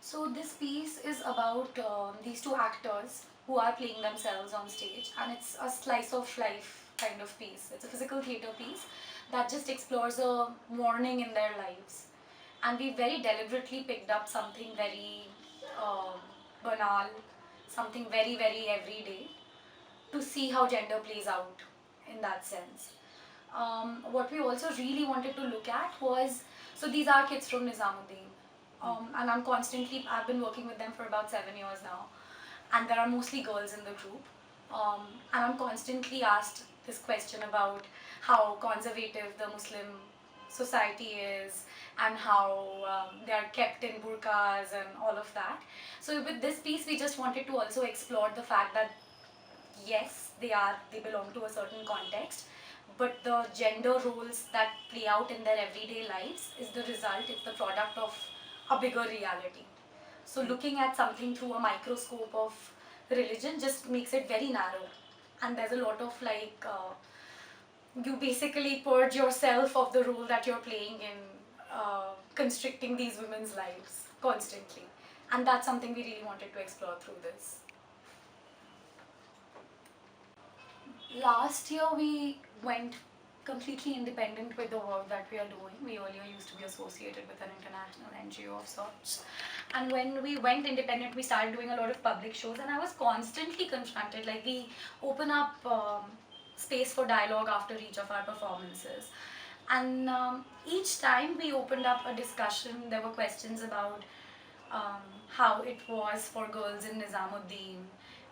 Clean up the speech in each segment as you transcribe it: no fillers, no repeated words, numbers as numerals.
So this piece is about these two actors who are playing themselves on stage, and it's a slice of life kind of piece. It's a physical theatre piece that just explores a morning in their lives, and we very deliberately picked up something very uh, banal, something very everyday, to see how gender plays out in that sense. What we also really wanted to look at was, so these are kids from Nizamuddin, and I've been working with them for about 7 years now, and there are mostly girls in the group, and I'm constantly asked this question about how conservative the Muslim society is and how they are kept in burqas and all of that. So with this piece, we just wanted to also explore the fact that yes, they belong to a certain context, but the gender roles that play out in their everyday lives is the result, it's the product of a bigger reality. So looking at something through a microscope of religion just makes it very narrow, and there's a lot of you basically purge yourself of the role that you're playing in constricting these women's lives constantly, and that's something we really wanted to explore through this. Last year we went completely independent with the work that we are doing. We earlier used to be associated with an international NGO of sorts. And when we went independent, we started doing a lot of public shows, and I was constantly confronted. Like, we open up space for dialogue after each of our performances. And each time we opened up a discussion, there were questions about how it was for girls in Nizamuddin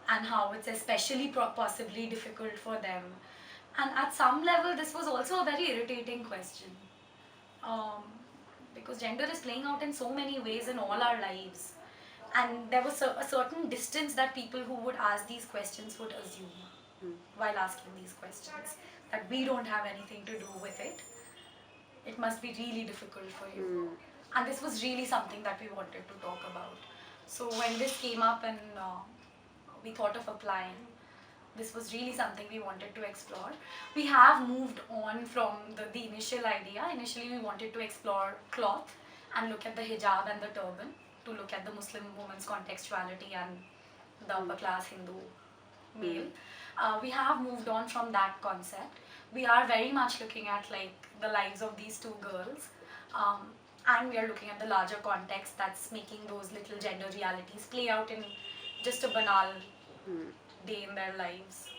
and how it's especially possibly difficult for them. And at some level, this was also a very irritating question, um, because gender is playing out in so many ways in all our lives. And there was a certain distance that people who would ask these questions would assume while asking these questions, that we don't have anything to do with it. It must be really difficult for you. And this was really something that we wanted to talk about. So when this came up and we thought of applying, this was really something we wanted to explore. We have moved on from the initial idea. Initially, we wanted to explore cloth and look at the hijab and the turban, to look at the Muslim woman's contextuality and the upper class Hindu male. We have moved on from that concept. We are very much looking at like the lives of these two girls, and we are looking at the larger context that's making those little gender realities play out in just a banal day in their lives.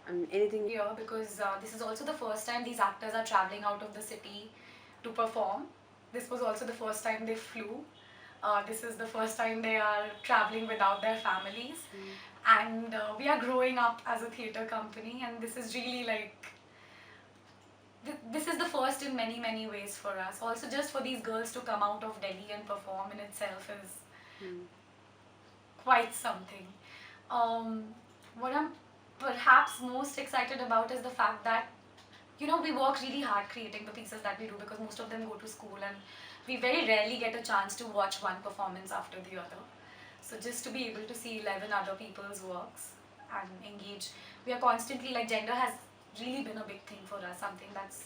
And anything here, because this is also the first time these actors are traveling out of the city to perform. This was also the first time they flew. This is the first time they are traveling without their families. And we are growing up as a theatre company, and this is really like, this is the first in many ways for us. Also, just for these girls to come out of Delhi and perform in itself is quite something. What I'm perhaps most excited about is the fact that, you know, we work really hard creating the pieces that we do, because most of them go to school and we very rarely get a chance to watch one performance after the other. So just to be able to see 11 other people's works and engage, we are constantly, like, gender has really been a big thing for us, something that's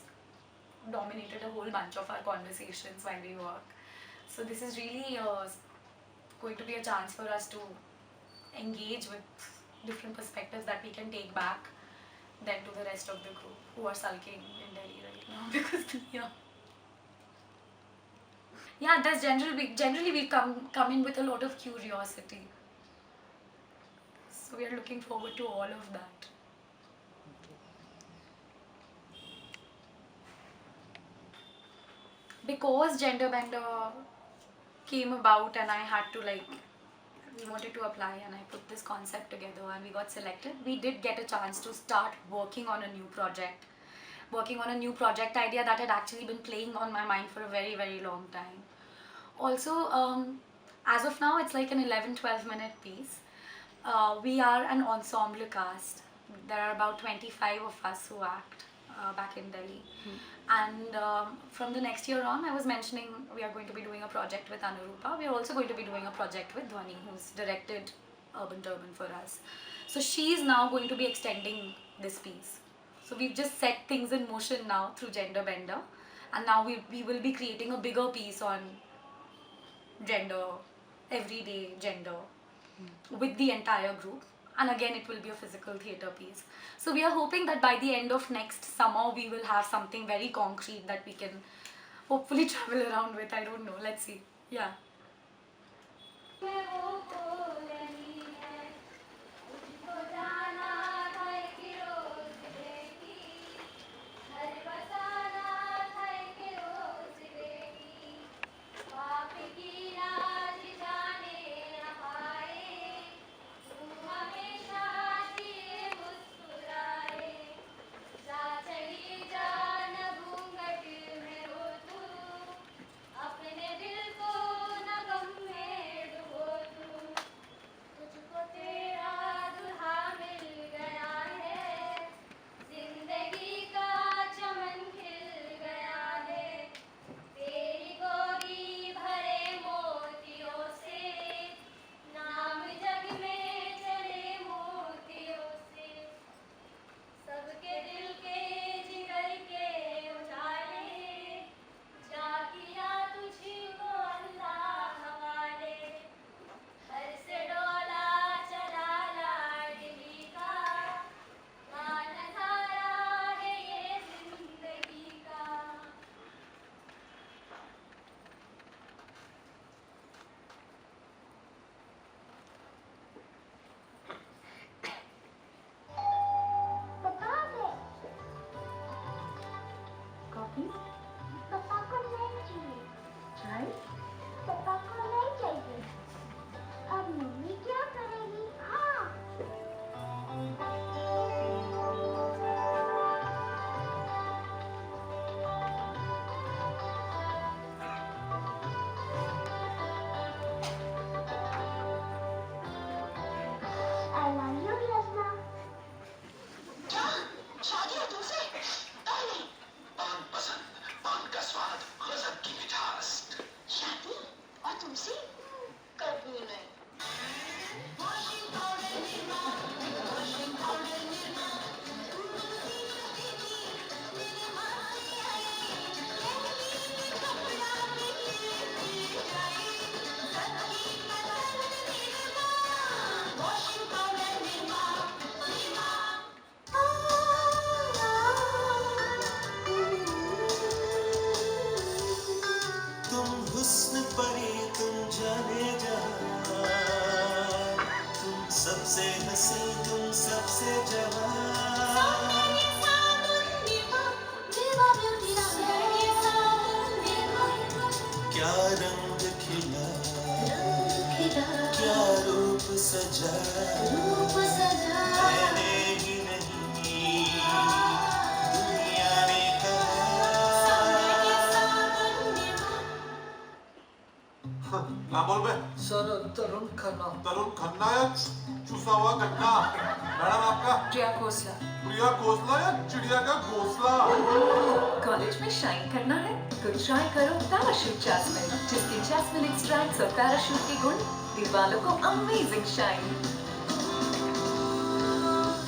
dominated a whole bunch of our conversations while we work. So this is really going to be a chance for us to engage with different perspectives that we can take back then to the rest of the group who are sulking in Delhi right now because yeah, that's generally we come in with a lot of curiosity. So we are looking forward to all of that. Because Gender Bender came about and I had to we wanted to apply and I put this concept together and we got selected, we did get a chance to start working on a new project. Working on a new project idea that had actually been playing on my mind for a very long time. Also, as of now, it's like an 11-12 minute piece. We are an ensemble cast. There are about 25 of us who act back in Delhi. And from the next year on, I was mentioning we are going to be doing a project with Anurupa. We are also going to be doing a project with Dhwani, who's directed Urban Turban for us. So she's now going to be extending this piece. So we've just set things in motion now through Gender Bender. and now we will be creating a bigger piece on gender, everyday gender, with the entire group. And again, it will be a physical theatre piece. So we are hoping that by the end of next summer, we will have something very concrete that we can hopefully travel around with. I don't know. Let's see. Yeah. पापा को नहीं चाहिए। चाय? पापा को नहीं चाहिए। अब मम्मी क्या करेगी? हाँ। I love you, Yasna. क्या? शादी है तुमसे? नहीं। पान पसंद, पान का स्वाद, गजब की मिठास। शादी? और तुमसे? कभी नहीं। तुम हुस्न परी तुम जाने जहां, तुम सबसे हंसी तुम सबसे जवान। क्या रंग खिला, क्या रूप सजा, मैंने ही नहीं दुनिया ने कहा। नाम बोल बे। सर तरुण खन्ना। तरुण खन्ना या चूसा हुआ गन्ना? मैडम आपका? प्रिया खोसला। प्रिया खोसला या चिड़िया का घोंसला? कॉलेज में शाइन करना है तो ट्राई करो पैराशूट जैस्मिन, जिसके जैस्मिन एक्सट्रैक्ट्स और पैराशूट के गुण दीवालों को अमेजिंग शाइन।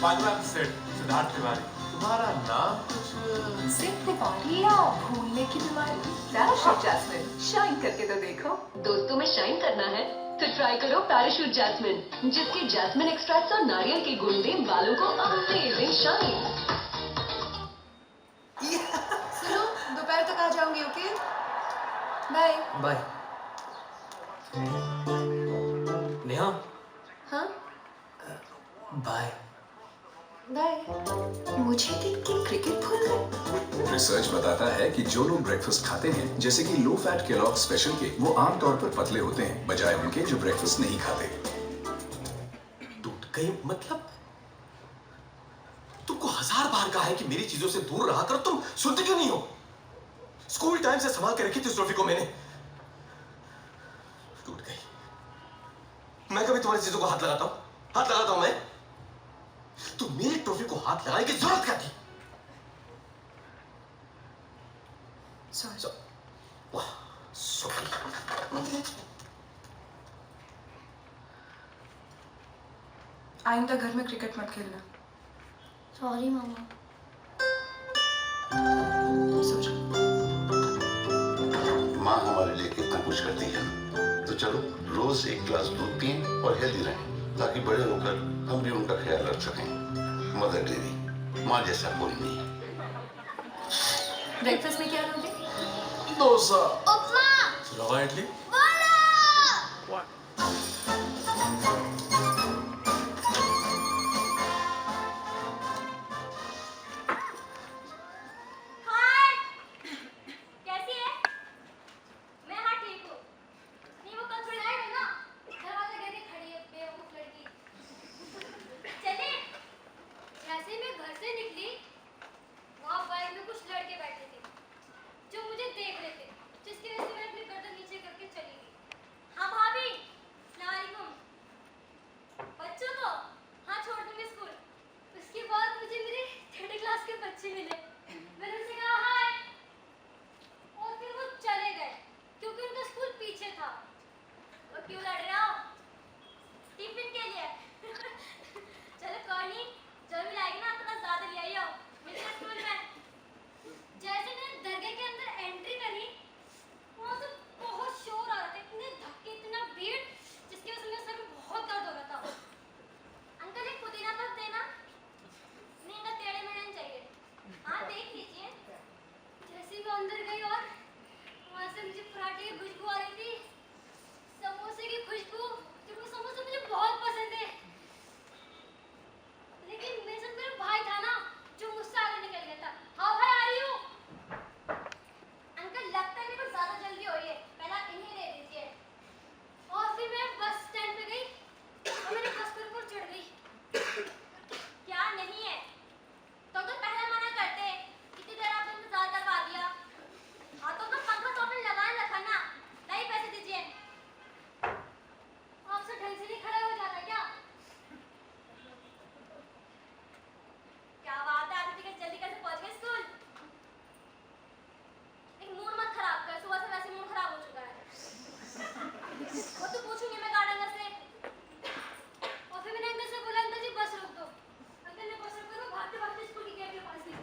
पांचवा सेट सिद्धार्थ तिवारी। तुम्हारा नाम कुछ? सिर्फ तिवारी या भूलने की बीमारी? पैराशूट जैस्मिन, शाइन करके तो देखो। दोस्तों में शाइन करना है तो ट्राई करो पैराशूट जैस्मिन, जिसके जैस्मिन एक्सट्रैक्ट्स और नारियल के गुण दें बालों को अमेजिंग शाइन। सुनो, दोपहर तक आ जाऊंगी, ओके? बाय। बाय। नेहा। हाँ? बाय। बाय। मुझे देख के क्रिकेट भूल गए। रिसर्च बताता है कि जो लोग ब्रेकफास्ट खाते हैं, जैसे कि लो फैट केलॉग स्पेशल के, वो आमतौर पर पतले होते हैं बजाय उनके जो ब्रेकफास्ट नहीं खाते। टूट गई मतलब? तुमको 1000 बार कहा है कि मेरी चीजों से दूर रहा कर, तुम सुनते क्यों नहीं हो? स्कूल टाइम से संभाल के रखी थी उस ट्रॉफी को मैंने, टूट गई। मैं कभी तुम्हारी चीजों को हाथ लगाता हूं? हाथ लगाता हूं मैं? तो मेरी ट्रॉफी को हाथ लगाने की जरूरत क्या थी? वाह, सॉरी। आइंदा घर में क्रिकेट मत खेलना। सॉरी मामा। सो जाओ। हमारे लिए कितना कुछ करती है। तो चलो रोज एक गिलास दूध पिए और हेल्दी रहें, ताकि बड़े होकर हम भी उनका ख्याल रख सकें। मदर डेरी, माँ जैसा कोई नहीं। ब्रेकफास्ट में क्या लोगे? डोसा। उपमा। रवा इडली। हाय, कैसी है? मैं हाँ ठीक हूँ। नहीं वो कल थोड़ी आए हो ना, दरवाजा कह के खड़ी है बेवकूफ लड़की। चले, जैसे मैं घर से निकली, वहाँ बाइक में कुछ लड़के बैठे थे, जो मुझे देख रहे थे, जिसकी वजह से मैं अपनी गर्दन नीचे करके चली गई। हाँ भाभी, अस्सलाम वालेकुम। बच्चों को हाँ छोड़ दूंगी स्कूल। उसके बाद मुझे मेरे 3rd क्लास के बच्चे मिले। मैंने उनसे कहा हाय, और फिर वो चले गए क्योंकि उनका स्कूल पीछे था। और क्यों लड़ रहे हो? टिफिन के लिए। चलो कोई नहीं, जो भी लाएगी ना थोड़ा ज्यादा ले आइयो मेरे स्कूल में। जैसे मैंने दरगाह के अंदर एंट्री करी, वहाँ से बहुत शोर आ रहा था, इतने धक्के, इतना भीड़, जिसकी वजह से मेरे सर में बहुत दर्द हो रहा था। अंकल एक पुदीना पत्ता देना। नहीं अंकल टेढ़े में नहीं चाहिए। हाँ देख लीजिए। जैसे ही मैं अंदर गई और वहाँ से मुझे पराठे की खुशबू आ रही थी, समोसे की खुशबू, जो वो समोसे मुझे बहुत पसंद है। लेकिन मेरे साथ मेरा भाई था ना, जो मुझसे आगे निकल गया था। हाँ भाई आ रही हूँ। अंकल लगता नहीं कुछ ज्यादा जल्दी हो रही है, पहले आप इन्हें दे दीजिए। और फिर मैं बस स्टैंड पे गई और मैंने बस के ऊपर चढ़ गई। क्या नहीं है तो पहले मना करते, कितनी देर आपने इंतजार करवा दिया। हाँ तो पंखा तो आपने लगा रखा ना, नहीं पैसे दीजिए। आपसे ढंग से नहीं खड़ा हो जाता क्या? क्या बात है, आदित्य जल्दी कैसे पहुंच गए स्कूल? एक मूड मत खराब कर, सुबह से वैसे मूड खराब हो चुका है। वो तो पूछूंगी मैं गार्डनर से। और फिर मैंने अंकल से बोला अंकल जी बस रोक दो। अंकल ने बस रोक कर भागते भागते स्कूल के गेट के पास गई।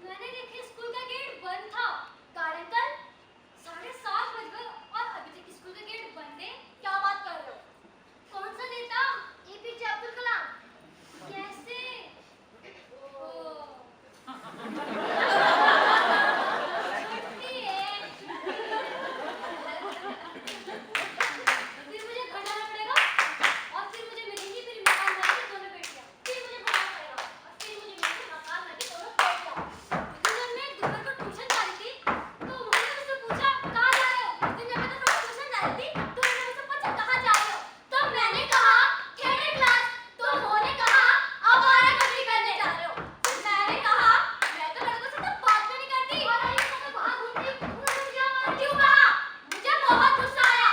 मैंने देखा स्कूल का गेट बंद था। गार्डन अंकल 7:30 बज गए और अभी तक स्कूल का गेट बंद है, क्या बात कर रहे हो? कौन सा नेता? APJ अब्दुल कलाम। कैसे? ओह छुट्टी है। फिर मुझे घर जाना पड़ेगा और फिर मुझे मिलेंगी मेरी मकान वाली की दोनों बेटियां। फिर मुझे पढ़ाना पड़ेगा और फिर मुझे मिलेंगी मकान वाली की दोनों बेटियां। जब मैं दोपहर को ट्यूशन जा रही थी तो उन्होंने मुझसे पूछा कहाँ जा रहे हो? जब मैं अपने ट्यूशन जा रही थी तो उन्होंने मुझसे पूछा कहाँ जा रहे हो? तब मैंने कहा 3rd क्लास। तो उन्होंने कहा आवारागर्दी करने जा रहे हो। फिर मैंने कहा मैं तो लड़कों से तो बात भी नहीं करती और अभी तक बाहर घूमती। उन्होंने मुझे आवारा क्यों कहा? मुझे बहुत गुस्सा आया।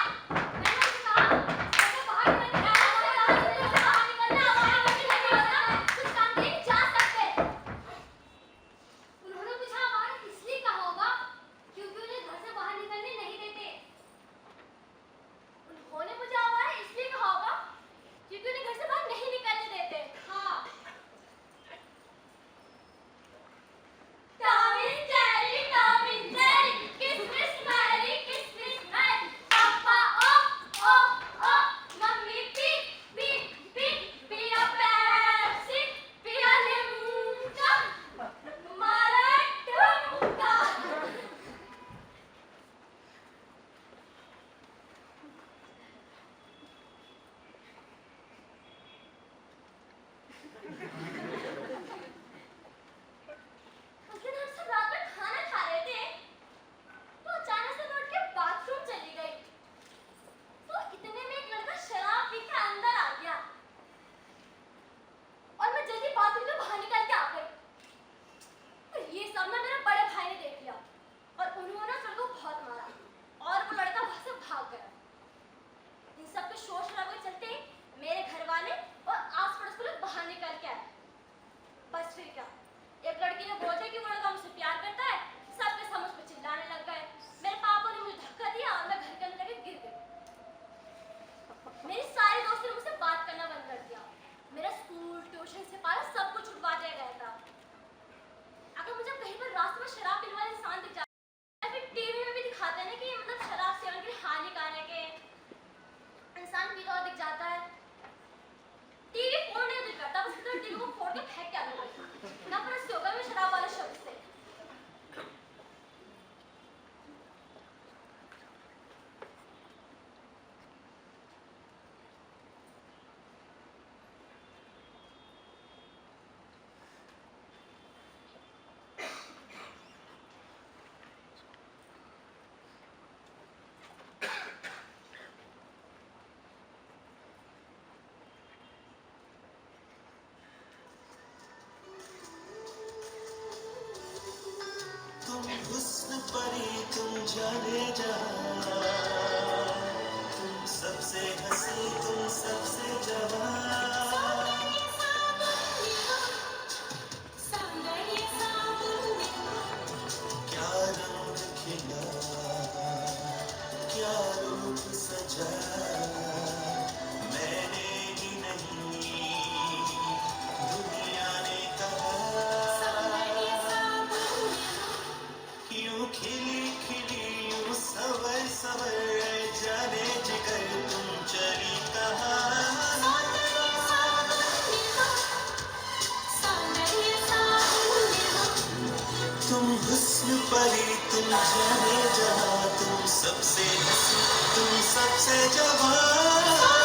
मैंने उनसे कहा मैं बाहर निकलने जा रहा हूँ, बाहर निकलना आवारागर्दी नहीं होता, कुछ काम के लिए जा सकते। उन्होंने मुझे आवारा इसलिए कहा होगा क्योंकि उन्हें घर से बाहर निकलने नहीं देते। उन्होंने मुझे आवारा इसलिए कहा होगा क्योंकि उन्हें घर से बाहर नहीं निकलने देते। हाँ Tom and Jerry, किसमिस मैरी, किसमिस है। पापा ओ ओ, मम्मी पी पी पी, पिया पेप्सी, पिया लिम्का, मारा ठुमका। उस दिन हम सब रात में खाना खा रहे थे तो अचानक से मैं उठ के बाथरूम चली गई। तो इतने में एक लड़का शराब पी के अंदर आ गया और मैं जल्दी बाथरूम से बाहर निकल के आ गई। तो ये सब ना मेरे बड़े भाई ने देख लिया और उन्होंने सर को बहुत मारा और वो लड़का वहां से भाग गया। इन सब के शोर शराबे के चलते मेरे घर वाले और आस पड़ोस के लोग बाहर निकल के आए। बस फिर क्या, एक लड़की ने बोला कि वो लड़का मुझसे प्यार करता है, सबके समझ पे चिल्लाने लग गए। मेरे पापा ने मुझे धक्का दिया और मैं घर के अंदर जाके गिर गई। मेरी सारी दोस्तें ने मुझसे बात करना बंद कर दिया। मेरा स्कूल, ट्यूशन से पारा सब कुछ छुड़वा दिया गया था। अगर मुझे कहीं पर रास्ते में शराब पीने वाला इंसान दिख जाए या फिर टीवी में भी दिखा सबसे हंसी तुम सबसे जवान